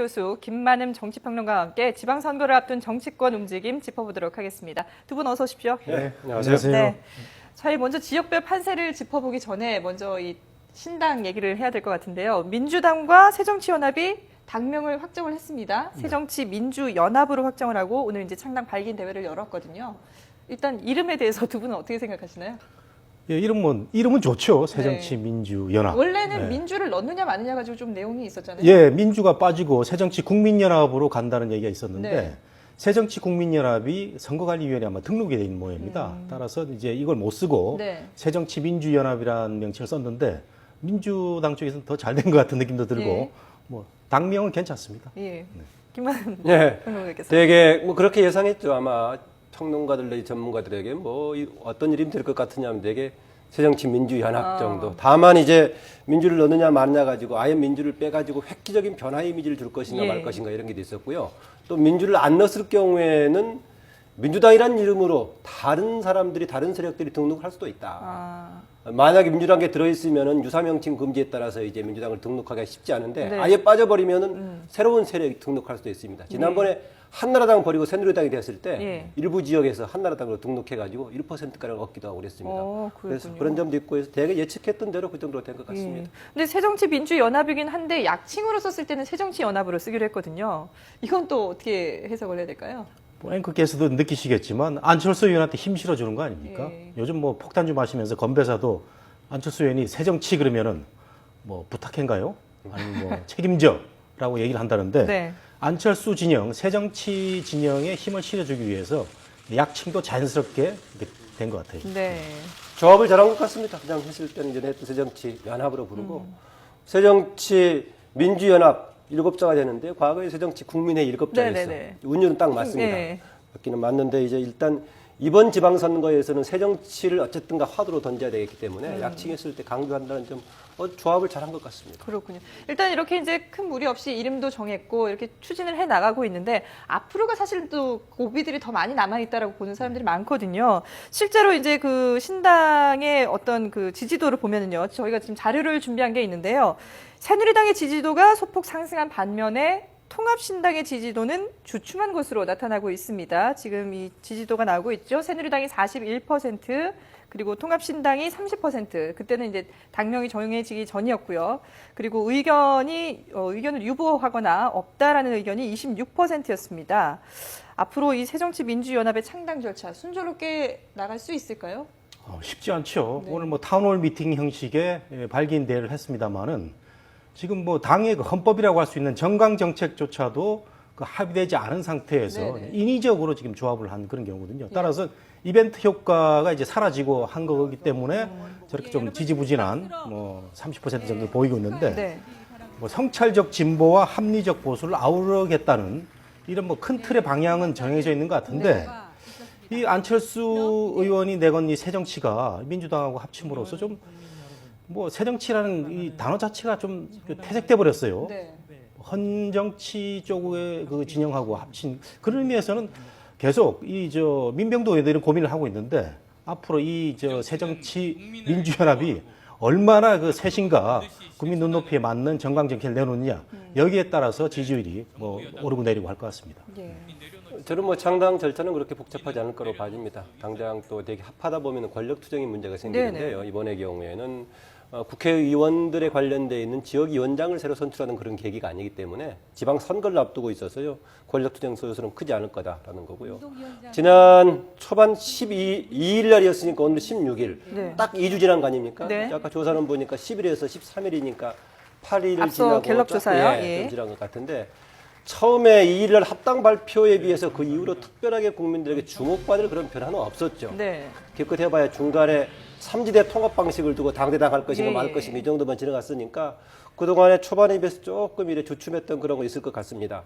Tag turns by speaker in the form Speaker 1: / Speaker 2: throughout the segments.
Speaker 1: 교수, 김만음 정치평론가와 함께 지방선거를 앞둔 정치권 움직임 짚어보도록 하겠습니다. 두 분 어서 오십시오.
Speaker 2: 네, 안녕하세요.
Speaker 1: 네. 저희 먼저 지역별 판세를 짚어보기 전에 먼저 이 신당 얘기를 해야 될 것 같은데요. 민주당과 새정치연합이 당명을 확정을 했습니다. 새정치민주연합으로 확정을 하고 오늘 이제 창당 발긴 대회를 열었거든요. 일단 이름에 대해서 두 분은 어떻게 생각하시나요?
Speaker 2: 예, 이름은 좋죠. 새정치민주연합.
Speaker 1: 원래는
Speaker 2: 네.
Speaker 1: 민주를 넣느냐 마느냐 가지고 좀 내용이 있었잖아요.
Speaker 2: 예, 민주가 빠지고 새정치국민연합으로 간다는 얘기가 있었는데
Speaker 1: 네.
Speaker 2: 새정치국민연합이 선거관리위원회에 아마 등록이 돼 있는 모양입니다. 따라서 이제 이걸 못 쓰고
Speaker 1: 네.
Speaker 2: 새정치민주연합이라는 명칭을 썼는데 민주당 쪽에서는 더 잘 된 것 같은 느낌도 들고
Speaker 1: 예.
Speaker 2: 뭐 당명은 괜찮습니다.
Speaker 1: 예. 김만음
Speaker 3: 네,
Speaker 1: 평론가께서.
Speaker 3: 되게 뭐 그렇게 예상했죠. 아마 평론가들 내지 전문가들에게 뭐 어떤 이름이 될 것 같으냐면 되게 새정치민주연합 정도. 다만 이제 민주를 넣느냐 마느냐 가지고 아예 민주를 빼가지고 획기적인 변화 이미지를 줄 것인가
Speaker 1: 예.
Speaker 3: 말 것인가 이런 게 있었고요. 또 민주를 안 넣었을 경우에는 민주당이라는 이름으로 다른 사람들이 다른 세력들이 등록을 할 수도 있다. 만약에 민주당에 들어있으면은 유사명칭 금지에 따라서 이제 민주당을 등록하기가 쉽지 않은데
Speaker 1: 네.
Speaker 3: 아예 빠져버리면은 새로운 세력이 등록할 수도 있습니다. 지난번에 한나라당 버리고 새누리당이 됐을 때
Speaker 1: 예.
Speaker 3: 일부 지역에서 한나라당으로 등록해가지고 1%가량 얻기도 하고 그랬습니다. 그래서
Speaker 1: 그렇군요.
Speaker 3: 그런 점도 있고 해서 대개 예측했던 대로 그 정도로 된 것 같습니다.
Speaker 1: 예. 근데 새정치민주연합이긴 한데 약칭으로 썼을 때는 새정치연합으로 쓰기로 했거든요. 이건 또 어떻게 해석을 해야 될까요?
Speaker 2: 뭐 앵커께서도 느끼시겠지만 안철수 의원한테 힘 실어주는 거 아닙니까?
Speaker 1: 예.
Speaker 2: 요즘 뭐 폭탄주 마시면서 건배사도 안철수 의원이 새정치 그러면은 뭐 부탁한가요? 아니면 뭐 책임져라고 얘기를 한다는데
Speaker 1: 네.
Speaker 2: 안철수 진영, 새정치 진영에 힘을 실어주기 위해서 약칭도 자연스럽게 된 것 같아요.
Speaker 1: 네.
Speaker 3: 조합을 잘한 것 같습니다. 그냥 했을 때는 전에 했던 새정치연합으로 부르고 새정치민주연합 7자가 되는데 과거에 새정치국민회 7자였어요.
Speaker 1: 네네네.
Speaker 3: 운율은 딱 맞습니다.
Speaker 1: 네.
Speaker 3: 맞기는 맞는데 이제 일단 이번 지방선거에서는 새정치를 어쨌든가 화두로 던져야 되겠기 때문에 약칭했을 때 강조한다는 점 조합을 잘한 것 같습니다.
Speaker 1: 그렇군요. 일단 이렇게 이제 큰 무리 없이 이름도 정했고 이렇게 추진을 해 나가고 있는데 앞으로가 사실 또 고비들이 더 많이 남아 있다라고 보는 사람들이 많거든요. 실제로 이제 그 신당의 어떤 그 지지도를 보면은요. 저희가 지금 자료를 준비한 게 있는데요. 새누리당의 지지도가 소폭 상승한 반면에 통합신당의 지지도는 주춤한 것으로 나타나고 있습니다. 지금 이 지지도가 나오고 있죠. 새누리당이 41%, 그리고 통합신당이 30%. 그때는 이제 당명이 정해지기 전이었고요. 그리고 의견을 유보하거나 없다라는 의견이 26%였습니다. 앞으로 이 새정치민주연합의 창당 절차 순조롭게 나갈 수 있을까요?
Speaker 2: 쉽지 않죠.
Speaker 1: 네.
Speaker 2: 오늘 뭐 타운홀 미팅 형식의 발기인 대회를 했습니다만은 지금 뭐 당의 그 헌법이라고 할 수 있는 정강 정책조차도 그 합의되지 않은 상태에서
Speaker 1: 네네.
Speaker 2: 인위적으로 지금 조합을 한 그런 경우거든요. 따라서 이벤트 효과가 이제 사라지고 한 거기 때문에 저렇게 좀 지지부진한 뭐 30% 정도 보이고 있는데
Speaker 1: 네.
Speaker 2: 뭐 성찰적 진보와 합리적 보수를 아우르겠다는 이런 뭐 큰 틀의 방향은 정해져 있는 것 같은데 이 안철수 의원이 내건 이 새정치가 민주당하고 합침으로써 좀 뭐 새정치라는 이 단어 자체가 좀 퇴색돼 버렸어요.
Speaker 1: 네.
Speaker 2: 헌정치 쪽의 그 진영하고 합친 그런 의미에서는 계속 이 저 민병도 의원들이 고민을 하고 있는데 앞으로 이 저 새정치 민주연합이 얼마나 그 쇄신과 국민 눈높이에 맞는 정강 정책을 내놓느냐 여기에 따라서 지지율이 뭐 오르고 내리고 할 것 같습니다.
Speaker 1: 예.
Speaker 3: 저는 뭐 창당 절차는 그렇게 복잡하지 않을 거로 봐집니다. 당장 또 되게 합하다 보면 권력 투쟁의 문제가 생기는데요. 이번의 경우에는 국회의원들에 관련돼 있는 지역위원장을 새로 선출하는 그런 계기가 아니기 때문에 지방 선거를 앞두고 있어서요. 권력 투쟁 소요는 크지 않을 거다라는 거고요. 지난 초반 12일 날이었으니까 오늘 16일.
Speaker 1: 네.
Speaker 3: 딱 2주 지난 거 아닙니까?
Speaker 1: 네.
Speaker 3: 아까 조사는 보니까 10일에서 13일이니까 8일을
Speaker 1: 앞서
Speaker 3: 지나고
Speaker 1: 갤럽 조사요?
Speaker 3: 예,
Speaker 1: 예.
Speaker 3: 좀 지난 것 같은데 처음에 2일 날 합당 발표에 비해서 그 이후로 특별하게 국민들에게 주목받을 그런 변화는 없었죠.
Speaker 1: 네.
Speaker 3: 기껏 해봐야 중간에 삼지대 통합 방식을 두고 당대당 할 것인가
Speaker 1: 예,
Speaker 3: 말
Speaker 1: 예.
Speaker 3: 것인가 이 정도만 지나갔으니까 그동안에 초반에 비해서 조금 이래 주춤했던 그런 거 있을 것 같습니다.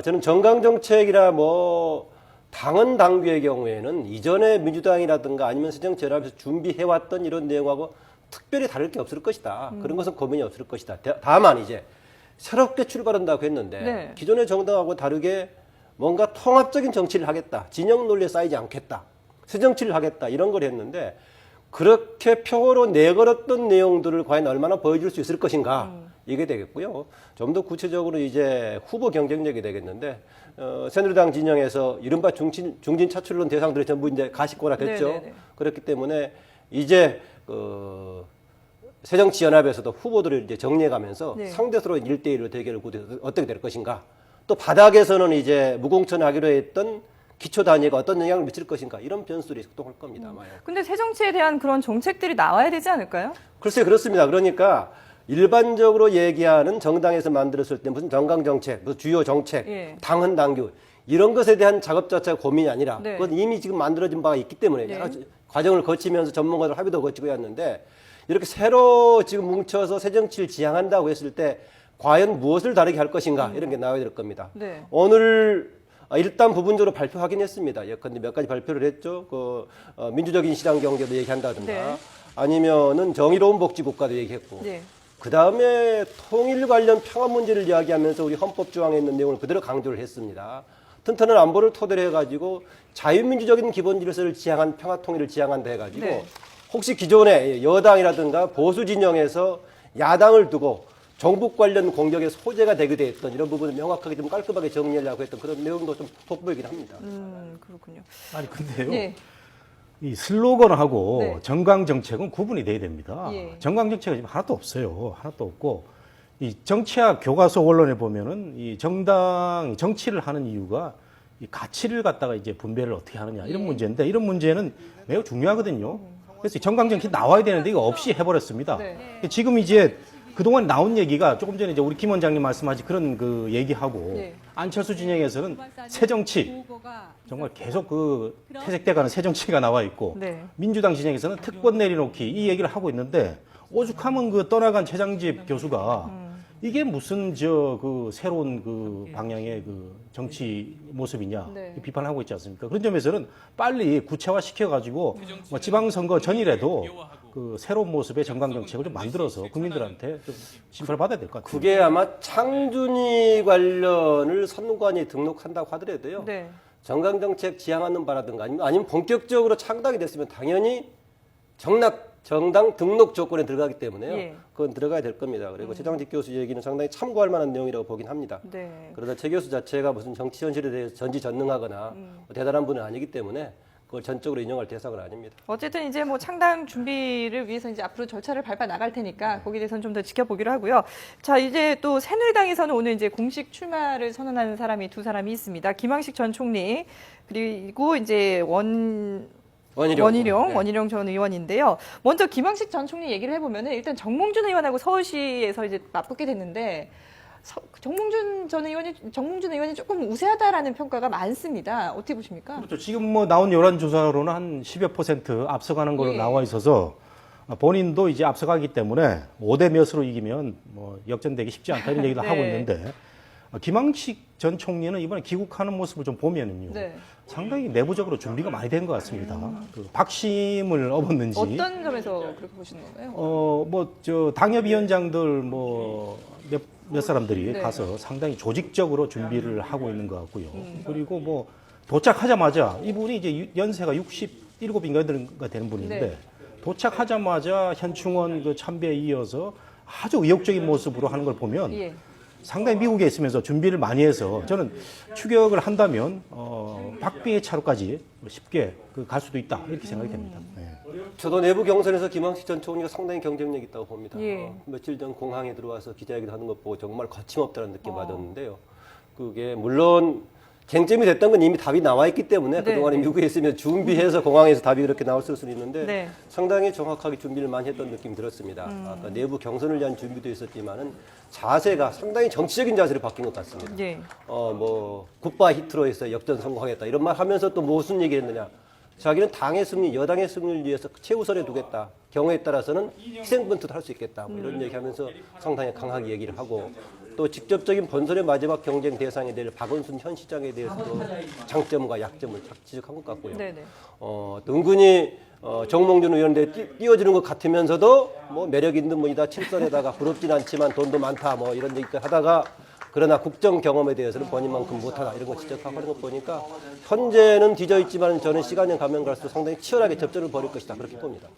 Speaker 3: 저는 정강정책이라 뭐 당헌 당규의 경우에는 이전에 민주당이라든가 아니면 새정치연합에서 준비해왔던 이런 내용하고 특별히 다를 게 없을 것이다. 그런 것은 고민이 없을 것이다. 다만 이제 새롭게 출발한다고 했는데
Speaker 1: 네.
Speaker 3: 기존의 정당하고 다르게 뭔가 통합적인 정치를 하겠다. 진영 논리에 쌓이지 않겠다. 새 정치를 하겠다. 이런 걸 했는데 그렇게 표로 내걸었던 내용들을 과연 얼마나 보여줄 수 있을 것인가. 이게 되겠고요. 좀 더 구체적으로 이제 후보 경쟁력이 되겠는데 새누리당 진영에서 이른바 중진 차출론 대상들이 전부 이제 가시거나 됐죠.
Speaker 1: 네네네.
Speaker 3: 그렇기 때문에 이제 새정치연합에서도 후보들을 이제 정리해가면서
Speaker 1: 네.
Speaker 3: 상대서로 1대1로 대결을 구도해서 어떻게 될 것인가. 또 바닥에서는 이제 무공천하기로 했던 기초 단위가 어떤 영향을 미칠 것인가. 이런 변수들이 작동할 겁니다. 아마요.
Speaker 1: 근데 새 정치에 대한 그런 정책들이 나와야 되지 않을까요?
Speaker 3: 글쎄 그렇습니다. 그러니까 일반적으로 얘기하는 정당에서 만들었을 때 무슨 정강정책, 무슨 주요 정책,
Speaker 1: 예.
Speaker 3: 당헌 당규 이런 것에 대한 작업 자체가 고민이 아니라
Speaker 1: 네.
Speaker 3: 그건 이미 지금 만들어진 바가 있기 때문에
Speaker 1: 네.
Speaker 3: 여러 과정을 거치면서 전문가들 합의도 거치고 했는데 이렇게 새로 지금 뭉쳐서 새 정치를 지향한다고 했을 때 과연 무엇을 다르게 할 것인가 이런 게 나와야 될 겁니다.
Speaker 1: 네.
Speaker 3: 오늘 일단 부분적으로 발표하긴 했습니다. 예컨대 몇 가지 발표를 했죠. 민주적인 시장 경제도 얘기한다든가
Speaker 1: 네.
Speaker 3: 아니면은 정의로운 복지 국가도 얘기했고
Speaker 1: 네.
Speaker 3: 그 다음에 통일 관련 평화 문제를 이야기하면서 우리 헌법 조항에 있는 내용을 그대로 강조를 했습니다. 튼튼한 안보를 토대로 해가지고 자유민주적인 기본 질서를 지향한 평화 통일을 지향한다 해가지고
Speaker 1: 네.
Speaker 3: 혹시 기존에 여당이라든가 보수 진영에서 야당을 두고 정북 관련 공격의 소재가 되기도 했던 이런 부분을 명확하게 좀 깔끔하게 정리하려고 했던 그런 내용도 좀 돋보이긴 합니다.
Speaker 1: 그렇군요.
Speaker 2: 아니 근데요.
Speaker 1: 네.
Speaker 2: 이 슬로건하고
Speaker 1: 네.
Speaker 2: 정강 정책은 구분이 돼야 됩니다.
Speaker 1: 예.
Speaker 2: 정강 정책은 지금 하나도 없어요. 하나도 없고 이 정치학 교과서 원론에 보면은 이 정당 정치를 하는 이유가 이 가치를 갖다가 이제 분배를 어떻게 하느냐 이런
Speaker 1: 예.
Speaker 2: 문제인데 이런 문제는 매우 중요하거든요. 그래서 이 정강 정치 나와야 되는데 이거 없이 해버렸습니다.
Speaker 1: 네.
Speaker 2: 지금 이제 그동안 나온 얘기가 조금 전에 이제 우리 김 원장님 말씀하신 그런 그 얘기하고
Speaker 1: 네.
Speaker 2: 안철수 진영에서는 새 정치 정말 계속 그 퇴색돼가는 새 정치가 나와 있고
Speaker 1: 네.
Speaker 2: 민주당 진영에서는 특권 내려놓기 이 얘기를 하고 있는데 오죽하면 그 떠나간 최장집 교수가 이게 무슨 그 새로운 그 방향의 그 정치 모습이냐
Speaker 1: 네.
Speaker 2: 비판을 하고 있지 않습니까? 그런 점에서는 빨리 구체화 시켜가지고 뭐 지방선거 전이라도 그 새로운 모습의 정강 정책을 좀 만들어서 국민들한테 좀 심사를 받아야 될 것 같아요.
Speaker 3: 그게 아마 창준이 관련을 선관위에 등록한다고 하더라도요.
Speaker 1: 네.
Speaker 3: 정강정책 지향하는 바라든가 아니면 본격적으로 창당이 됐으면 당연히 정당 등록 조건에 들어가기 때문에요.
Speaker 1: 예.
Speaker 3: 그건 들어가야 될 겁니다. 그리고 최장직 교수 얘기는 상당히 참고할 만한 내용이라고 보긴 합니다.
Speaker 1: 네.
Speaker 3: 그러다 최 교수 자체가 무슨 정치 현실에 대해서 전지전능하거나 뭐 대단한 분은 아니기 때문에 그걸 전적으로 인용할 대상은 아닙니다.
Speaker 1: 어쨌든 이제 뭐 창당 준비를 위해서 이제 앞으로 절차를 밟아 나갈 테니까 거기에 대해서는 좀 더 지켜보기로 하고요. 자, 이제 또 새누리당에서는 오늘 이제 공식 출마를 선언하는 사람이 두 사람이 있습니다. 김황식 전 총리 그리고 이제 원희룡 전 의원인데요. 먼저 김황식 전 총리 얘기를 해보면은 일단 정몽준 의원하고 서울시에서 이제 맞붙게 됐는데 정몽준 의원이 조금 우세하다라는 평가가 많습니다. 어떻게 보십니까?
Speaker 2: 그렇죠. 지금 뭐 나온 여론조사로는 한 10여% 앞서가는 걸로
Speaker 1: 예.
Speaker 2: 나와 있어서 본인도 이제 앞서가기 때문에 5대 몇으로 이기면 뭐 역전되기 쉽지 않다 이런 얘기도
Speaker 1: 네.
Speaker 2: 하고 있는데 김황식 전 총리는 이번에 귀국하는 모습을 좀 보면은요.
Speaker 1: 네.
Speaker 2: 상당히 내부적으로 준비가 많이 된 것 같습니다. 그 박심을 업었는지.
Speaker 1: 어떤 점에서 그렇게 보시는 건가요?
Speaker 2: 뭐 저 당협위원장들 몇 사람들이
Speaker 1: 네.
Speaker 2: 가서 상당히 조직적으로 준비를 하고 있는 것 같고요. 그리고 뭐 도착하자마자 이분이 이제 연세가 67인가 되는 분인데
Speaker 1: 네.
Speaker 2: 도착하자마자 현충원 그 참배에 이어서 아주 의욕적인 모습으로 하는 걸 보면
Speaker 1: 예.
Speaker 2: 상당히 미국에 있으면서 준비를 많이 해서 저는 추격을 한다면 박빙의 차로까지 쉽게 갈 수도 있다 이렇게 생각이 됩니다. 네.
Speaker 3: 저도 내부 경선에서 김황식 전 총리가 상당히 경쟁력 있다고 봅니다.
Speaker 1: 예.
Speaker 3: 며칠 전 공항에 들어와서 기자회견 하는 것 보고 정말 거침없다는 느낌 받았는데요. 그게 물론 쟁점이 됐던 건 이미 답이 나와 있기 때문에
Speaker 1: 네,
Speaker 3: 그동안에
Speaker 1: 네.
Speaker 3: 미국에 있으면 준비해서 공항에서 답이 그렇게 나올 수는 있는데
Speaker 1: 네.
Speaker 3: 상당히 정확하게 준비를 많이 했던 느낌이 들었습니다. 아까 내부 경선을 위한 준비도 있었지만은 자세가 상당히 정치적인 자세로 바뀐 것 같습니다.
Speaker 1: 예.
Speaker 3: 뭐 굿바이 히트로 해서 역전 성공하겠다 이런 말 하면서 또 무슨 얘기를 했느냐. 자기는 당의 승리, 여당의 승리를 위해서 최우선에 두겠다. 경우에 따라서는 희생분투도 할 수 있겠다. 뭐 이런 얘기하면서 상당히 강하게 얘기를 하고 또 직접적인 본선의 마지막 경쟁 대상이 될 박원순 현 시장에 대해서도 장점과 약점을 지적한 것 같고요.
Speaker 1: 네네.
Speaker 3: 또 은근히 정몽준 의원에 띄워주는 것 같으면서도 뭐 매력 있는 분이다 칠선에다가 부럽진 않지만 돈도 많다 뭐 이런 얘기까지 하다가 그러나 국정 경험에 대해서는 본인만큼 못하다 이런 거 지적하고 하는 거 보니까 현재는 뒤져 있지만 저는 시간이 가면 갈수록 상당히 치열하게 접전을 벌일 것이다 그렇게 봅니다.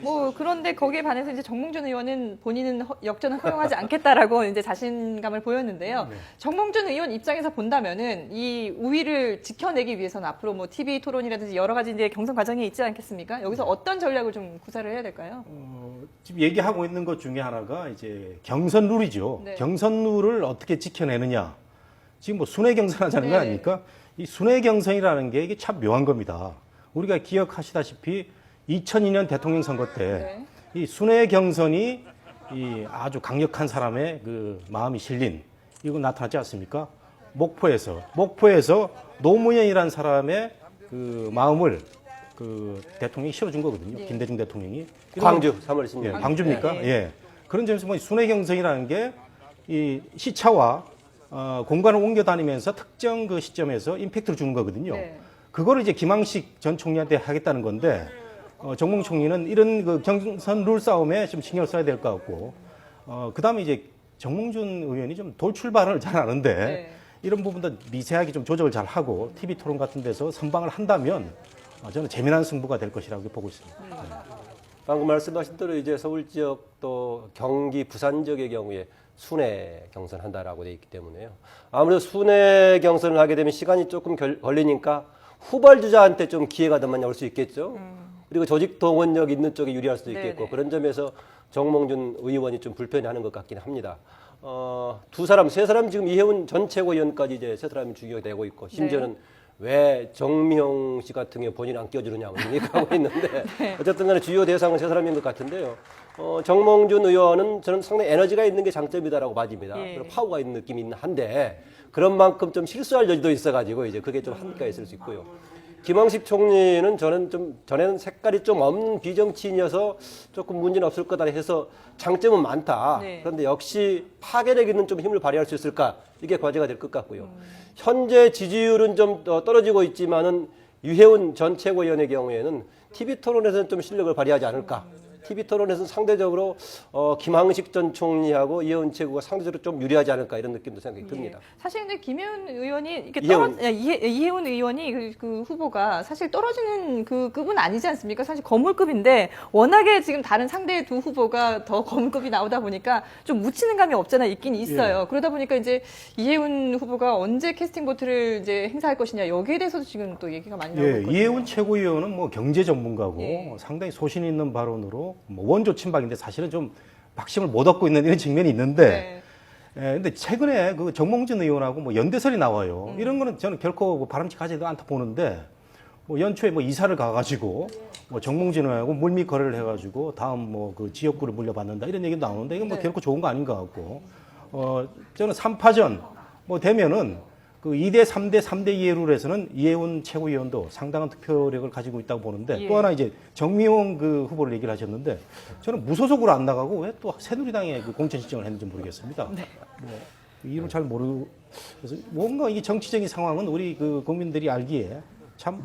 Speaker 1: 뭐 그런데 거기에 반해서 이제 정몽준 의원은 본인은 역전을 허용하지 않겠다라고 이제 자신감을 보였는데요. 정몽준 의원 입장에서 본다면은 이 우위를 지켜내기 위해서는 앞으로 뭐 TV 토론이라든지 여러 가지 이제 경선 과정이 있지 않겠습니까? 여기서 어떤 전략을 좀 구사를 해야 될까요?
Speaker 2: 지금 얘기하고 있는 것 중에 하나가 이제 경선 룰이죠.
Speaker 1: 네.
Speaker 2: 경선 룰을 어떻게 지켜내느냐. 지금 뭐 순회 경선하자는 거
Speaker 1: 네.
Speaker 2: 아닙니까? 이 순회 경선이라는 게 이게 참 묘한 겁니다. 우리가 기억하시다시피 2002년 대통령 선거 때 이 순회 경선이 이 아주 강력한 사람의 그 마음이 실린 이거 나타나지 않습니까? 목포에서 노무현이라는 사람의 그 마음을 그 대통령이 실어준 거거든요.
Speaker 1: 예.
Speaker 2: 김대중 대통령이.
Speaker 3: 광주 3월 16일.
Speaker 2: 예, 광주입니까?
Speaker 1: 예.
Speaker 2: 예. 그런 점에서 뭐 순회 경선이라는 게 이 시차와 공간을 옮겨 다니면서 특정 그 시점에서 임팩트를 주는 거거든요.
Speaker 1: 네.
Speaker 2: 그거를 이제 김항식 전 총리한테 하겠다는 건데 정몽 총리는 이런 그 경선 룰 싸움에 좀 신경을 써야 될 것 같고 그다음에 이제 정몽준 의원이 좀 돌출발을 잘 하는데
Speaker 1: 네.
Speaker 2: 이런 부분도 미세하게 좀 조정을 잘 하고 TV 토론 같은 데서 선방을 한다면 저는 재미난 승부가 될 것이라고 보고 있습니다.
Speaker 3: 방금 말씀하신 대로 이제 서울 지역 또 경기 부산 지역의 경우에 순회 경선한다라고 돼 있기 때문에요. 아무래도 순회 경선을 하게 되면 시간이 조금 걸리니까 후발주자한테 좀 기회가 더 많이 올 수 있겠죠. 그리고 조직 동원력 있는 쪽에 유리할 수도 있겠고
Speaker 1: 네네.
Speaker 3: 그런 점에서 정몽준 의원이 좀 불편해하는 것 같긴 합니다. 세 사람 지금 이해운 전 최고위원까지 이제 세 사람이 주기가 되고 있고 심지어는 왜 정미용 씨 같은 경우 본인 안 껴주느냐고 얘기하고 있는데 어쨌든 간에 주요 대상은 세 사람인 것 같은데요. 정몽준 의원은 저는 상당히 에너지가 있는 게 장점이다라고 봐집니다.
Speaker 1: 예.
Speaker 3: 그리고 파워가 있는 느낌이 있는 한데 그런 만큼 좀 실수할 여지도 있어가지고 이제 그게 좀 한계가 있을 수 있고요. 김항식 총리는 저는 좀 전에는 색깔이 좀 없는 비정치인이어서 조금 문제는 없을 거다 해서 장점은 많다.
Speaker 1: 네.
Speaker 3: 그런데 역시 파괴력 있는 좀 힘을 발휘할 수 있을까 이게 과제가 될 것 같고요. 현재 지지율은 좀 떨어지고 있지만은 유해운 전 최고위원의 경우에는 TV 토론에서는 좀 실력을 발휘하지 않을까. TV 토론에서는 상대적으로 김항식 전 총리하고 이해운 최고가 상대적으로 좀 유리하지 않을까 이런 느낌도 생각이 듭니다.
Speaker 1: 사실 근데 김혜훈 의원이 이렇게
Speaker 3: 이해훈.
Speaker 1: 이해훈 의원이 그 후보가 사실 떨어지는 그 급은 아니지 않습니까? 사실 거물급인데 워낙에 지금 다른 상대 두 후보가 더 거물급이 나오다 보니까 좀 묻히는 감이 없잖아 있긴 있어요. 그러다 보니까 이제 이해훈 후보가 언제 캐스팅 보트를 이제 행사할 것이냐 여기에 대해서도 지금 또 얘기가 많이 나오고 있거든요.
Speaker 2: 이해운 최고위원은 뭐 경제 전문가고
Speaker 1: 예.
Speaker 2: 상당히 소신 있는 발언으로 뭐 원조 친박인데 사실은 좀 박심을 못 얻고 있는 이런 측면이 있는데 근데 최근에 그 정몽준 의원하고 뭐 연대설이 나와요. 이런 거는 저는 결코 뭐 바람직하지도 않다 보는데 뭐 연초에 뭐 이사를 가가지고 뭐 정몽준 의원하고 물밑 거래를 해가지고 다음 뭐 그 지역구를 물려받는다 이런 얘기도 나오는데 이건 뭐 결코 좋은 거 아닌 것 같고 저는 3파전 뭐 되면은 그 2대 3대 3대 2의 룰에서는 이해훈 최고위원도 상당한 투표력을 가지고 있다고 보는데
Speaker 1: 예.
Speaker 2: 또 하나 이제 정미용 그 후보를 얘기를 하셨는데 저는 무소속으로 안 나가고 왜 또 새누리당에 그 공천 신청을 했는지 모르겠습니다. 뭐 이유를 잘 모르고 그래서 뭔가 이게 정치적인 상황은 우리 그 국민들이 알기에 참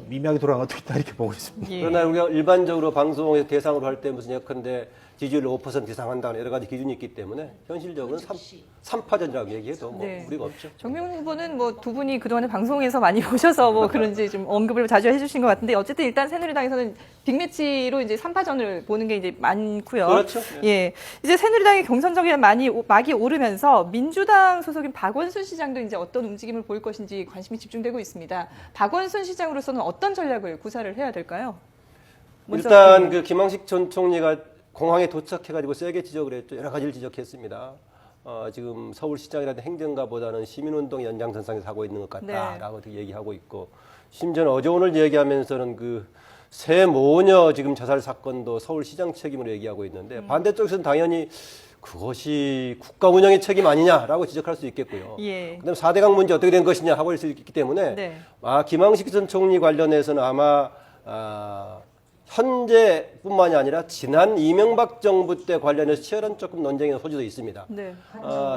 Speaker 2: 미묘하게 돌아가고 있다 이렇게 보고 있습니다.
Speaker 1: 예.
Speaker 3: 그러나 우리가 일반적으로 방송에서 대상으로 할 때 무슨 예컨대 지지율 5% 이상 한다는 여러 가지 기준이 있기 때문에 현실적으로는 3파전이라고 얘기해도 뭐
Speaker 1: 네.
Speaker 3: 우리가 없죠.
Speaker 1: 정명훈 후보는 뭐 두 분이 그동안에 방송에서 많이 보셔서 뭐 그런지 좀 언급을 자주 해주신 것 같은데 어쨌든 일단 새누리당에서는 빅매치로 이제 3파전을 보는 게 이제 많고요.
Speaker 3: 그렇죠.
Speaker 1: 예. 이제 새누리당의 경선적이 막이 오르면서 민주당 소속인 박원순 시장도 이제 어떤 움직임을 보일 것인지 관심이 집중되고 있습니다. 박원순 시장으로서는 어떤 전략을 구사를 해야 될까요? 먼저,
Speaker 3: 일단 그 김항식 전 총리가 공항에 도착해가지고 세게 지적을 했죠. 여러 가지를 지적했습니다. 지금 서울시장이라든 행정가보다는 시민운동 연장선상에서 하고 있는 것 같다라고 얘기하고 있고 심지어는 어제 오늘 얘기하면서는 그 새 모녀 지금 자살 사건도 서울시장 책임으로 얘기하고 있는데 반대쪽에서는 당연히 그것이 국가 운영의 책임 아니냐라고 지적할 수 있겠고요.
Speaker 1: 예.
Speaker 3: 그다음 4대강 문제 어떻게 된 것이냐 하고 할 수 있기 때문에
Speaker 1: 네.
Speaker 3: 김항식 전 총리 관련해서는 아마 현재뿐만이 아니라 지난 이명박 정부 때 관련해서 치열한 조금 논쟁의 소지도 있습니다.
Speaker 1: 네.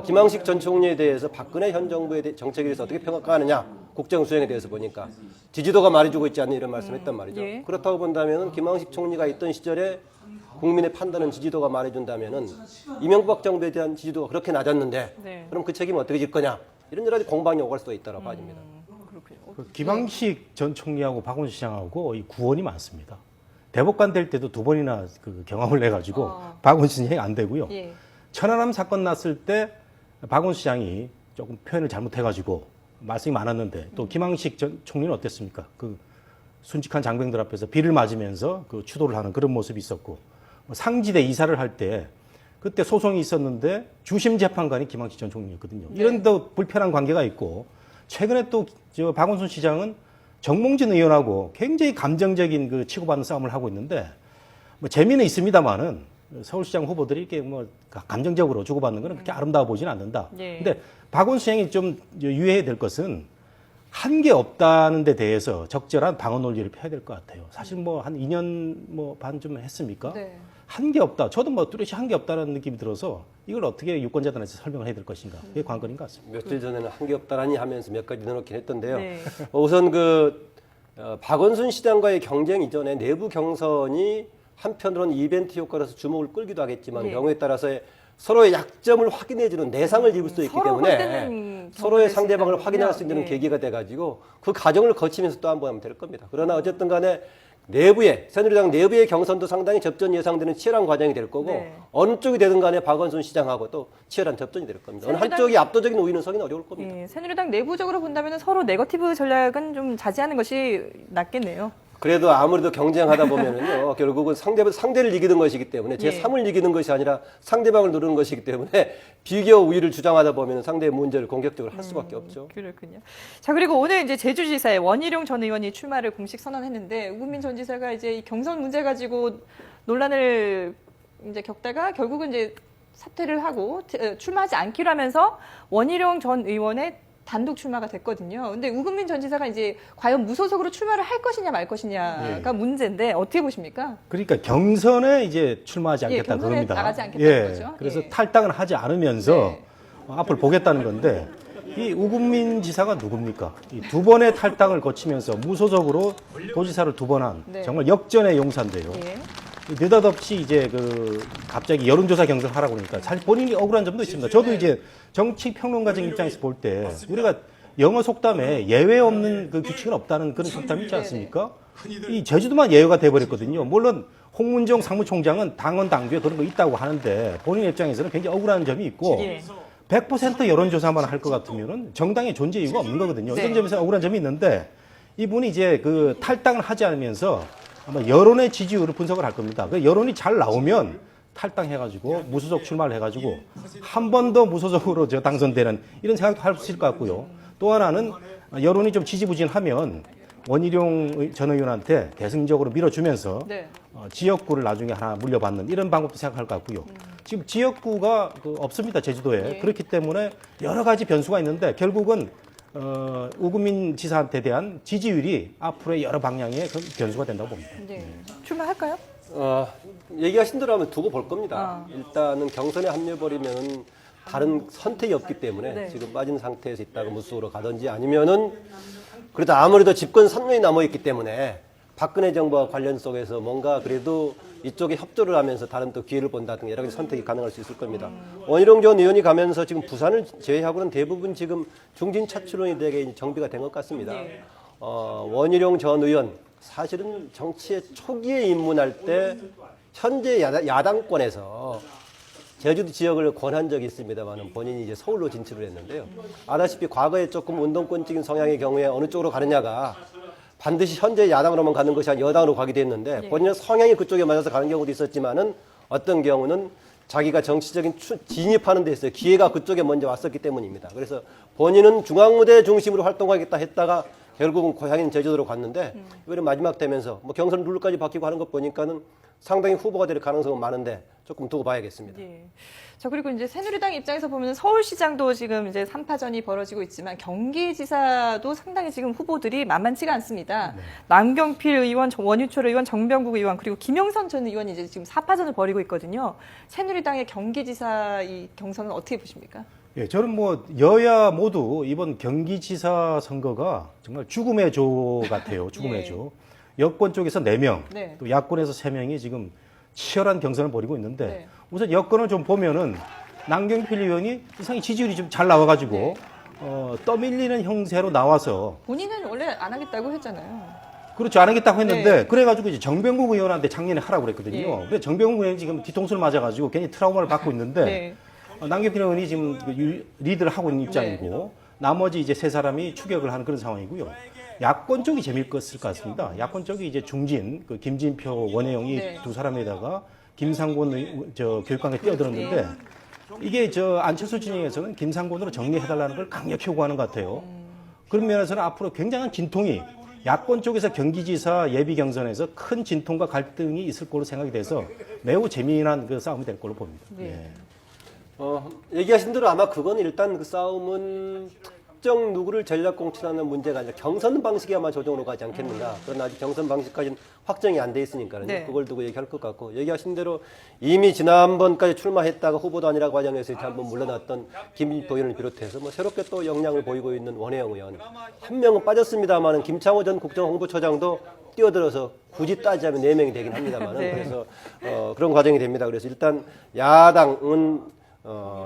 Speaker 3: 김항식 전 총리에 대해서 박근혜 현 정부의 정책에 대해서 어떻게 평가하느냐 국정 수행에 대해서 보니까 지지도가 말해주고 있지 않는 이런 말씀했단 말이죠.
Speaker 1: 예.
Speaker 3: 그렇다고 본다면 김항식 총리가 있던 시절에 국민의 판단은 지지도가 말해준다면은 이명박 정부에 대한 지지도가 그렇게 낮았는데
Speaker 1: 네.
Speaker 3: 그럼 그 책임은 어떻게 질 거냐 이런 여러 가지 공방이 오갈 수가 있다고 봐집니다.
Speaker 1: 그렇군요.
Speaker 2: 그 김항식 전 총리하고 박원순 시장하고 이 구원이 많습니다. 대법관 될 때도 두 번이나 그 경험을 내가지고 박원순 시장이 안 되고요.
Speaker 1: 예.
Speaker 2: 천안함 사건 났을 때 박원순 시장이 조금 표현을 잘못해가지고 말씀이 많았는데 또 김항식 전 총리는 어땠습니까? 그 순직한 장병들 앞에서 비를 맞으면서 그 추도를 하는 그런 모습이 있었고 상지대 이사를 할 때 그때 소송이 있었는데 주심 재판관이 김항식 전 총리였거든요. 이런 더 불편한 관계가 있고 최근에 또 저 박원순 시장은 정몽진 의원하고 굉장히 감정적인 그 치고받는 싸움을 하고 있는데 뭐 재미는 있습니다만은 서울시장 후보들이 이렇게 뭐 감정적으로 주고받는 거는 그렇게 아름다워 보지는 않는다.
Speaker 1: 예.
Speaker 2: 근데 박원순 시장이 좀 유의해야 될 것은 한 게 없다는 데 대해서 적절한 방어 논리를 펴야 될 것 같아요. 사실 뭐 한 2년 뭐 반 좀 했습니까?
Speaker 1: 네.
Speaker 2: 한 게 없다. 저도 뭐 뚜렷이 한 게 없다는 느낌이 들어서 이걸 어떻게 유권자들한테 설명을 해야 될 것인가. 그게 관건인 것 같습니다.
Speaker 3: 며칠 전에는 한 게 없다라니 하면서 몇 가지 넣어놓긴 했던데요.
Speaker 1: 네.
Speaker 3: 우선 박원순 시장과의 경쟁 이전에 내부 경선이 한편으로는 이벤트 효과로서 주목을 끌기도 하겠지만
Speaker 1: 네.
Speaker 3: 경우에 따라서 서로의 약점을 확인해주는 내상을 입을 수 있기
Speaker 1: 서로
Speaker 3: 때문에
Speaker 1: 홀대는
Speaker 3: 서로의
Speaker 1: 경우가
Speaker 3: 상대방을
Speaker 1: 있다면요.
Speaker 3: 확인할 수 있는
Speaker 1: 예.
Speaker 3: 계기가 돼가지고 그 과정을 거치면서 또 한 번 하면 될 겁니다. 그러나 어쨌든 간에 내부에 새누리당 내부의 경선도 상당히 접전 예상되는 치열한 과정이 될 거고
Speaker 1: 네.
Speaker 3: 어느 쪽이 되든 간에 박원순 시장하고 또 치열한 접전이 될 겁니다. 어느
Speaker 1: 새누리당-
Speaker 3: 한쪽이 압도적인 우위는 서기는 어려울 겁니다.
Speaker 1: 예, 새누리당 내부적으로 본다면 서로 네거티브 전략은 좀 자제하는 것이 낫겠네요.
Speaker 3: 그래도 아무래도 경쟁하다 보면은요, 결국은 상대를 이기는 것이기 때문에
Speaker 1: 예.
Speaker 3: 제3을 이기는 것이 아니라 상대방을 누르는 것이기 때문에 비교 우위를 주장하다 보면 상대의 문제를 공격적으로 할 수밖에 없죠.
Speaker 1: 그렇군요. 자, 그리고 오늘 이제 제주지사에 원희룡 전 의원이 출마를 공식 선언했는데 우금민 전 지사가 이제 이 경선 문제 가지고 논란을 이제 겪다가 결국은 이제 사퇴를 하고 출마하지 않기로 하면서 원희룡 전 의원의 단독 출마가 됐거든요. 근데 우금민 전 지사가 이제 과연 무소속으로 출마를 할 것이냐 말 것이냐가 문제인데 어떻게 보십니까?
Speaker 2: 그러니까 경선에 이제 출마하지
Speaker 1: 예,
Speaker 2: 않겠다
Speaker 1: 경선에
Speaker 2: 그럽니다.
Speaker 1: 나가지 않겠다는 거죠.
Speaker 2: 그래서
Speaker 1: 예.
Speaker 2: 탈당을 하지 않으면서
Speaker 1: 네.
Speaker 2: 앞을 보겠다는 건데 이 우금민 지사가 누굽니까? 이 두 번의 탈당을 거치면서 무소속으로 도지사를 두 번 한
Speaker 1: 네.
Speaker 2: 정말 역전의 용사인데요.
Speaker 1: 예.
Speaker 2: 느닷없이 이제 그 갑자기 여론조사 경선을 하라고 그러니까 사실 본인이 억울한 점도 있습니다. 저도 이제 정치 평론가적 입장에서 볼 때 우리가 영어 속담에 예외 없는 그 규칙은 없다는 그런 속담이 있지 않습니까? 이 제주도만 예외가 돼버렸거든요. 물론 홍문종 사무총장은 당원 당규에 그런 거 있다고 하는데 본인 입장에서는 굉장히 억울한 점이 있고
Speaker 1: 예.
Speaker 2: 100% 여론조사만 할 것 같으면은 정당의 존재 이유가 없는 거거든요.
Speaker 1: 네.
Speaker 2: 이런 점에서 억울한 점이 있는데 이분이 이제 그 탈당을 하지 않으면서 아마 여론의 지지율을 분석을 할 겁니다. 그 여론이 잘 나오면 탈당해가지고 무소속 출마를 해가지고 한 번 더 무소속으로 저 당선되는 이런 생각도 할 수 있을 것 같고요. 또 하나는 여론이 좀 지지부진하면 원희룡 전 의원한테 대승적으로 밀어주면서
Speaker 1: 네.
Speaker 2: 지역구를 나중에 하나 물려받는 이런 방법도 생각할 것 같고요. 지금 지역구가 없습니다, 제주도에.
Speaker 1: 예.
Speaker 2: 그렇기 때문에 여러 가지 변수가 있는데 결국은 우금민 지사한테 대한 지지율이 앞으로의 여러 방향의 그 변수가 된다고 봅니다.
Speaker 1: 네. 출마할까요?
Speaker 3: 얘기하신 대로 하면 두고 볼 겁니다.
Speaker 1: 아.
Speaker 3: 일단은 경선에 합류해버리면 다른 선택이 없기 때문에
Speaker 1: 네.
Speaker 3: 지금 빠진 상태에서 있다가 무소속으로 가든지 아니면은 그래도 아무래도 집권 3년이 남아있기 때문에 박근혜 정부와 관련 속에서 뭔가 그래도 이쪽에 협조를 하면서 다른 또 기회를 본다든가 여러 가지 선택이 가능할 수 있을 겁니다. 원희룡 전 의원이 가면서 지금 부산을 제외하고는 대부분 지금 중진 차출론이 되게 정비가 된 것 같습니다. 원희룡 전 의원 사실은 정치의 초기에 입문할 때 현재 야당권에서 제주도 지역을 권한 적이 있습니다만 본인이 이제 서울로 진출을 했는데요. 아다시피 과거에 조금 운동권적인 성향의 경우에 어느 쪽으로 가느냐가 반드시 현재 야당으로만 가는 것이 아니라 여당으로 가기도 했는데 본인의 성향이 그쪽에 맞아서 가는 경우도 있었지만은 어떤 경우는 자기가 정치적인 진입하는 데 있어서 기회가 그쪽에 먼저 왔었기 때문입니다. 그래서 본인은 중앙무대 중심으로 활동하겠다 했다가 결국은 고향인 제주도로 갔는데 이번에 마지막 되면서 뭐 경선 룰까지 바뀌고 하는 것 보니까는 상당히 후보가 될 가능성은 많은데 조금 두고 봐야겠습니다.
Speaker 1: 예. 자, 그리고 이제 새누리당 입장에서 보면 서울시장도 지금 이제 3파전이 벌어지고 있지만 경기지사도 상당히 지금 후보들이 만만치가 않습니다. 남경필 의원, 원유철 의원, 정병국 의원 그리고 김영선 전 의원이 이제 지금 4파전을 벌이고 있거든요. 새누리당의 경기지사 이 경선은 어떻게 보십니까?
Speaker 2: 예, 저는 뭐 여야 모두 이번 경기지사 선거가 정말 죽음의 조 같아요. 죽음의
Speaker 1: 예.
Speaker 2: 조. 여권 쪽에서 4명,
Speaker 1: 네.
Speaker 2: 또 야권에서 3명이 지금 치열한 경선을 벌이고 있는데
Speaker 1: 네.
Speaker 2: 우선 여건을 좀 보면은 남경필 의원이 이상히 지지율이 좀 잘 나와가지고
Speaker 1: 네.
Speaker 2: 떠밀리는 형세로 나와서
Speaker 1: 본인은 원래 안 하겠다고 했잖아요.
Speaker 2: 그렇죠. 안 하겠다고 했는데
Speaker 1: 네.
Speaker 2: 그래가지고 이제 정병국 의원한테 작년에 하라고 그랬거든요.
Speaker 1: 예.
Speaker 2: 근데 정병국 의원이 지금 뒤통수를 맞아가지고 괜히 트라우마를 받고 있는데
Speaker 1: 네.
Speaker 2: 남경필 의원이 지금 리드를 하고 있는 입장이고 나머지 이제 세 사람이 추격을 하는 그런 상황이고요. 야권 쪽이 재미있을 것 같습니다. 야권 쪽이 이제 중진, 그 김진표, 원혜영이
Speaker 1: 네.
Speaker 2: 두 사람에다가 김상곤 교육감에 뛰어들었는데 이게 안철수 진영에서는 김상곤으로 정리해달라는 걸 강력히 요구하는 것 같아요. 그런 면에서는 앞으로 굉장한 진통이 야권 쪽에서 경기지사 예비 경선에서 큰 진통과 갈등이 있을 걸로 생각이 돼서 매우 재미난 그 싸움이 될 걸로 봅니다.
Speaker 1: 네.
Speaker 3: 얘기하신 대로 아마 그건 일단 그 싸움은 특정 누구를 전략 공천하는 문제가 아니라 경선 방식이 아마 조정으로 가지 않겠는가. 그러나 아직 경선 방식까지는 확정이 안 돼 있으니까요.
Speaker 1: 네.
Speaker 3: 그걸 두고 얘기할 것 같고 얘기하신 대로 이미 지난번까지 출마했다가 후보도 아니라 과정에서 이제 한번 물러났던 김진표 의원을 비롯해서 뭐 새롭게 또 역량을 보이고 있는 원혜영 의원 한 명은 빠졌습니다만은 김창호 전 국정홍보처장도 뛰어들어서 굳이 따지자면 4명이 되긴 합니다만은
Speaker 1: 네.
Speaker 3: 그래서 그런 과정이 됩니다. 그래서 일단 야당은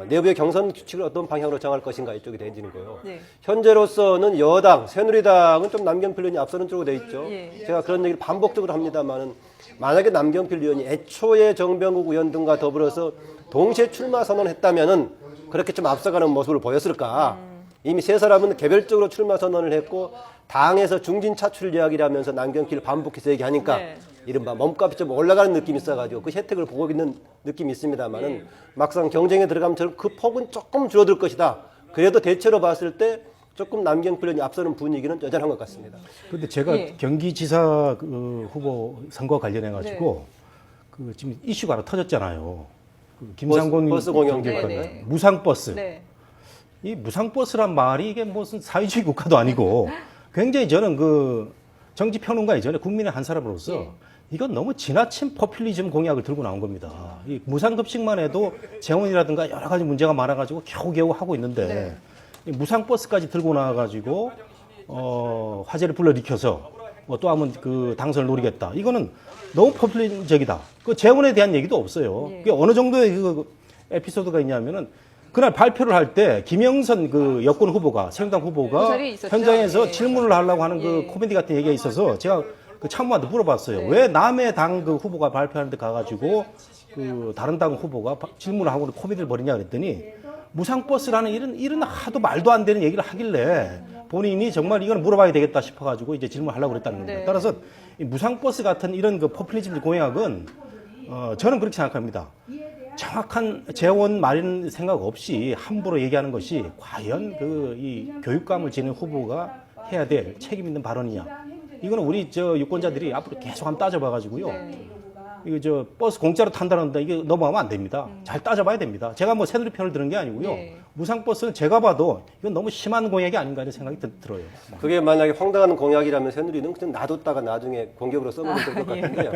Speaker 3: 내부의 경선 규칙을 어떤 방향으로 정할 것인가 이쪽이 되어지는 거예요.
Speaker 1: 네.
Speaker 3: 현재로서는 여당, 새누리당은 좀 남경필 의원이 앞서는 쪽으로 돼 있죠.
Speaker 1: 예.
Speaker 3: 제가 그런 얘기를 반복적으로 합니다만은 만약에 남경필 의원이 애초에 정병국 의원 등과 더불어서 동시에 출마 선언했다면은 그렇게 좀 앞서가는 모습을 보였을까? 이미 세 사람은 개별적으로 출마 선언을 했고 당에서 중진 차출 이야기를 하면서 남경필을 반복해서 얘기하니까
Speaker 1: 네.
Speaker 3: 이른바 몸값이 좀 올라가는 느낌이 있어가지고 그 혜택을 보고 있는 느낌이 있습니다만은
Speaker 1: 네.
Speaker 3: 막상 경쟁에 들어가면 그 폭은 조금 줄어들 것이다. 그래도 대체로 봤을 때 조금 남경필 의원이 앞서는 분위기는 여전한 것 같습니다.
Speaker 2: 근데 제가
Speaker 1: 예.
Speaker 2: 경기지사 후보 선거 관련해 가지고 그 지금 이슈가 하나 터졌잖아요. 그 김상곤
Speaker 3: 버스 공영
Speaker 2: 경기관
Speaker 1: 네, 네.
Speaker 2: 무상버스.
Speaker 1: 네.
Speaker 2: 이 무상버스란 말이 이게 무슨 사회주의 국가도 아니고 굉장히 저는 그 정치 평론가이전에 국민의 한 사람으로서
Speaker 1: 예.
Speaker 2: 이건 너무 지나친 포퓰리즘 공약을 들고 나온 겁니다. 이 무상급식만 해도 재원이라든가 여러 가지 문제가 많아가지고 겨우겨우 하고 있는데
Speaker 1: 네.
Speaker 2: 이 무상버스까지 들고 나와가지고 화제를 불러일으켜서 또 한번 그 당선을 노리겠다. 이거는 너무 포퓰리즘적이다. 그 재원에 대한 얘기도 없어요.
Speaker 1: 예.
Speaker 2: 그게 어느 정도의 그 에피소드가 있냐면은 그날 발표를 할 때 김영선 그 여권 후보가 새누리당
Speaker 1: 그
Speaker 2: 후보가
Speaker 1: 자리에 있었죠.
Speaker 2: 현장에서
Speaker 1: 예.
Speaker 2: 질문을 하려고 하는 그
Speaker 1: 예.
Speaker 2: 코미디 같은 얘기가 있어서 제가 그 참모한테 물어봤어요.
Speaker 1: 네.
Speaker 2: 왜 남의 당 그 후보가 발표하는데 가가지고 그 다른 당 후보가 질문을 하고 코미디를 벌이냐 그랬더니 무상버스라는 이런 하도 말도 안 되는 얘기를 하길래 본인이 정말 이건 물어봐야 되겠다 싶어가지고 이제 질문하려고 그랬다는 겁니다.
Speaker 1: 네.
Speaker 2: 따라서 이 무상버스 같은 이런 그 포퓰리즘 공약은 저는 그렇게 생각합니다. 정확한 재원 마련 생각 없이 함부로 얘기하는 것이 과연 이 교육감을 지닌 후보가 해야 될 책임 있는 발언이냐. 이거는 우리 유권자들이 앞으로 계속 한번 따져봐가지고요.
Speaker 1: 네.
Speaker 2: 이거 버스 공짜로 탄다는데 이게 넘어가면 안 됩니다. 잘 따져봐야 됩니다. 제가 뭐 새누리 편을 드는 게 아니고요.
Speaker 1: 네.
Speaker 2: 무상버스는 제가 봐도 이건 너무 심한 공약이 아닌가 하는 생각이 들어요.
Speaker 3: 그게 만약에 황당한 공약이라면 새누리는 그냥 놔뒀다가 나중에 공격으로 써먹으면 될 것 같은데요.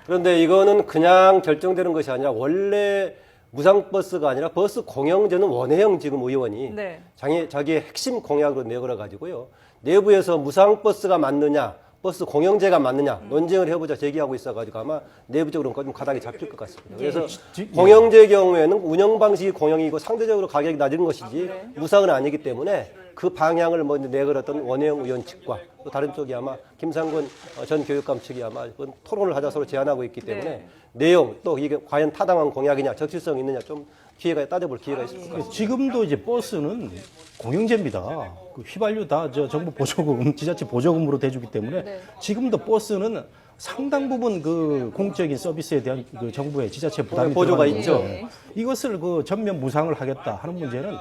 Speaker 3: 그런데 이거는 그냥 결정되는 것이 아니라 원래 무상버스가 아니라 버스 공영제는 원혜영 지금 의원이
Speaker 1: 네.
Speaker 3: 자기의 핵심 공약으로 내걸어 가지고요. 내부에서 무상버스가 맞느냐 버스 공영제가 맞느냐 논쟁을 해보자 제기하고 있어가지고 아마 내부적으로 좀 가닥이 잡힐 것 같습니다. 그래서 공영제의 경우에는 운영 방식이 공영이고 상대적으로 가격이 낮은 것이지 무상은 아니기 때문에 그 방향을 먼저 내걸었던 원혜영 의원 측과 또 다른 쪽이 아마 김상곤 전 교육감 측이 아마 토론을 하자 서로 제안하고 있기 때문에 내용 또 이게 과연 타당한 공약이냐 적실성 있느냐 좀 기회가 따져볼 기회가 있을 것 같습니다.
Speaker 2: 지금도 이제 버스는 공영제입니다. 그 휘발유 다 정부 보조금, 지자체 보조금으로 대주기 때문에
Speaker 1: 네.
Speaker 2: 지금도 버스는 상당 부분 그 공적인 서비스에 대한 그 정부의 지자체 부담이
Speaker 3: 보조가
Speaker 2: 들어가는
Speaker 3: 있죠.
Speaker 2: 건데 이것을 그 전면 무상을 하겠다 하는 문제는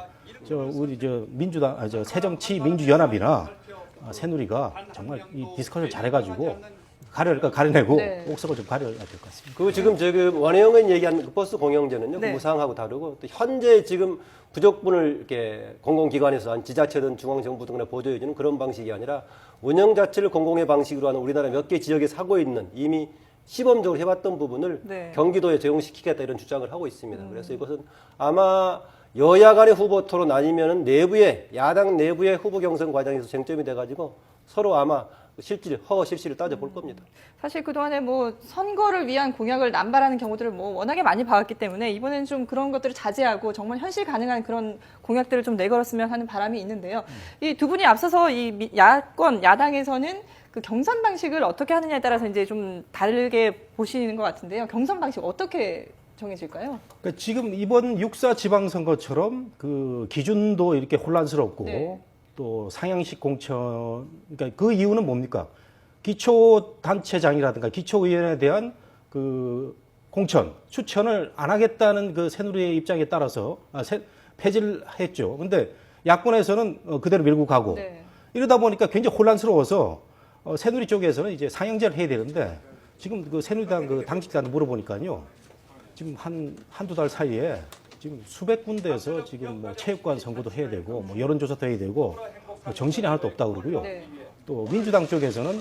Speaker 2: 우리 민주당, 새정치 민주연합이나 새누리가 정말 이 디스커션 잘해가지고 가려내고
Speaker 1: 네.
Speaker 2: 옥석을 좀 가려야 될 것 같습니다.
Speaker 3: 그리고 지금 원혜영 의원이 얘기한 그 버스 공영제는요
Speaker 1: 네.
Speaker 3: 무상하고 다르고 또 현재 지금 부족분을 이렇게 공공기관에서 한 지자체든 중앙정부 등에 보조해주는 그런 방식이 아니라 운영 자체를 공공의 방식으로 하는 우리나라 몇 개 지역에서 하고 있는 이미 시범적으로 해봤던 부분을
Speaker 1: 네.
Speaker 3: 경기도에 적용시키겠다 이런 주장을 하고 있습니다. 그래서 이것은 아마 여야 간의 후보 토론 아니면은 야당 내부의 후보 경선 과정에서 쟁점이 돼가지고 서로 아마 실질, 허실실을 따져볼 겁니다.
Speaker 1: 사실 그동안에 뭐 선거를 위한 공약을 남발하는 경우들을 뭐 워낙에 많이 봐왔기 때문에 이번에는 좀 그런 것들을 자제하고 정말 현실 가능한 그런 공약들을 좀 내걸었으면 하는 바람이 있는데요. 이 두 분이 앞서서 이 야권, 야당에서는 그 경선 방식을 어떻게 하느냐에 따라서 이제 좀 다르게 보시는 것 같은데요. 경선 방식 어떻게 정해질까요?
Speaker 2: 그러니까 지금 이번 6.4 지방선거처럼 그 기준도 이렇게 혼란스럽고
Speaker 1: 네.
Speaker 2: 또 상향식 공천, 그러니까 그 이유는 뭡니까? 기초단체장이라든가 기초의원에 대한 그 공천, 추천을 안 하겠다는 그 새누리의 입장에 따라서 폐지를 했죠. 근데 야권에서는 그대로 밀고 가고
Speaker 1: 네.
Speaker 2: 이러다 보니까 굉장히 혼란스러워서 새누리 쪽에서는 이제 상향제를 해야 되는데 지금 그 새누리당 그 당직자한테 물어보니까요. 지금 한두 달 사이에 지금 수백 군데에서 지금 뭐 체육관 선거도 해야 되고 뭐 여론조사도 해야 되고 뭐 정신이 하나도 없다고 그러고요.
Speaker 1: 네.
Speaker 2: 또 민주당 쪽에서는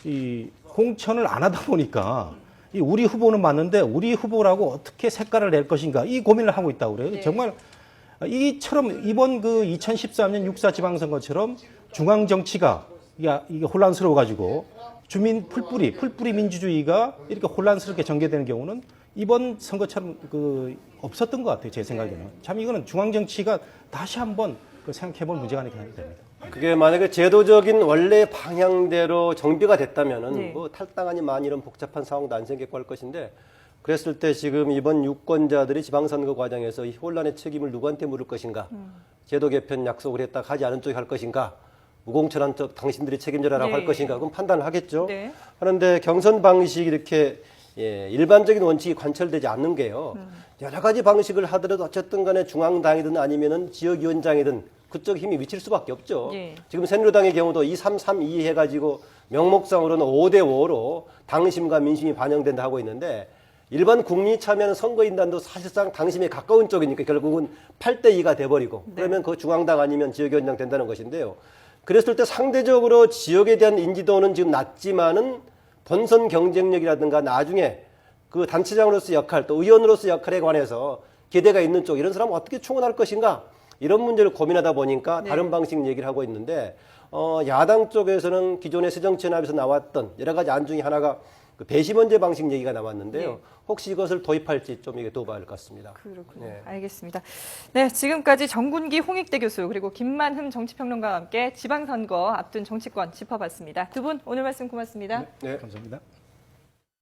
Speaker 2: 이 공천을 안 하다 보니까 이 우리 후보는 맞는데 우리 후보라고 어떻게 색깔을 낼 것인가 이 고민을 하고 있다고 그래요.
Speaker 1: 네.
Speaker 2: 정말 이처럼 이번 그 2013년 6.4 지방선거처럼 중앙 정치가 이게 혼란스러워 가지고 주민 풀뿌리 민주주의가 이렇게 혼란스럽게 전개되는 경우는 이번 선거처럼 그 없었던 것 같아요. 제 생각에는. 참 이거는 중앙 정치가 다시 한번 그 생각해볼 문제가 아닐까 됩니다.
Speaker 3: 그게 만약에 제도적인 원래 방향대로 정비가 됐다면은
Speaker 1: 네.
Speaker 3: 뭐 탈당하니 많이 이런 복잡한 상황도 안 생겼고 할 것인데 그랬을 때 지금 이번 유권자들이 지방선거 과정에서 이 혼란의 책임을 누구한테 물을 것인가? 제도 개편 약속을 했다 하지 않은 쪽이 할 것인가? 무공천한 쪽 당신들이 책임져라라고
Speaker 1: 네.
Speaker 3: 할 것인가? 그럼 판단을 하겠죠.
Speaker 1: 네.
Speaker 3: 하는데 경선 방식이 이렇게 일반적인 원칙이 관철되지 않는 게요. 여러 가지 방식을 하더라도 어쨌든 간에 중앙당이든 아니면은 지역위원장이든 그쪽 힘이 미칠 수밖에 없죠.
Speaker 1: 예.
Speaker 3: 지금 새누리당의 경우도 2-3-3-2 해가지고 명목상으로는 5대5로 당심과 민심이 반영된다 하고 있는데 일반 국민이 참여하는 선거인단도 사실상 당심에 가까운 쪽이니까 결국은 8대2가 돼버리고 그러면 그 중앙당 아니면 지역위원장 된다는 것인데요. 그랬을 때 상대적으로 지역에 대한 인지도는 지금 낮지만은 본선 경쟁력이라든가 나중에 그 단체장으로서 역할 또 의원으로서 역할에 관해서 기대가 있는 쪽 이런 사람은 어떻게 충원할 것인가 이런 문제를 고민하다 보니까
Speaker 1: 네.
Speaker 3: 다른 방식 얘기를 하고 있는데 야당 쪽에서는 기존의 새정치연합에서 나왔던 여러 가지 안 중에 하나가 그 배심원제 방식 얘기가 나왔는데요.
Speaker 1: 네.
Speaker 3: 혹시 이것을 도입할지 좀 이게 도봐야 할 것 같습니다.
Speaker 1: 그렇군요.
Speaker 3: 네.
Speaker 1: 알겠습니다. 네, 지금까지 정군기 홍익대 교수 그리고 김만흠 정치평론가와 함께 지방선거 앞둔 정치권 짚어봤습니다. 두 분 오늘 말씀 고맙습니다.
Speaker 3: 네.
Speaker 2: 감사합니다.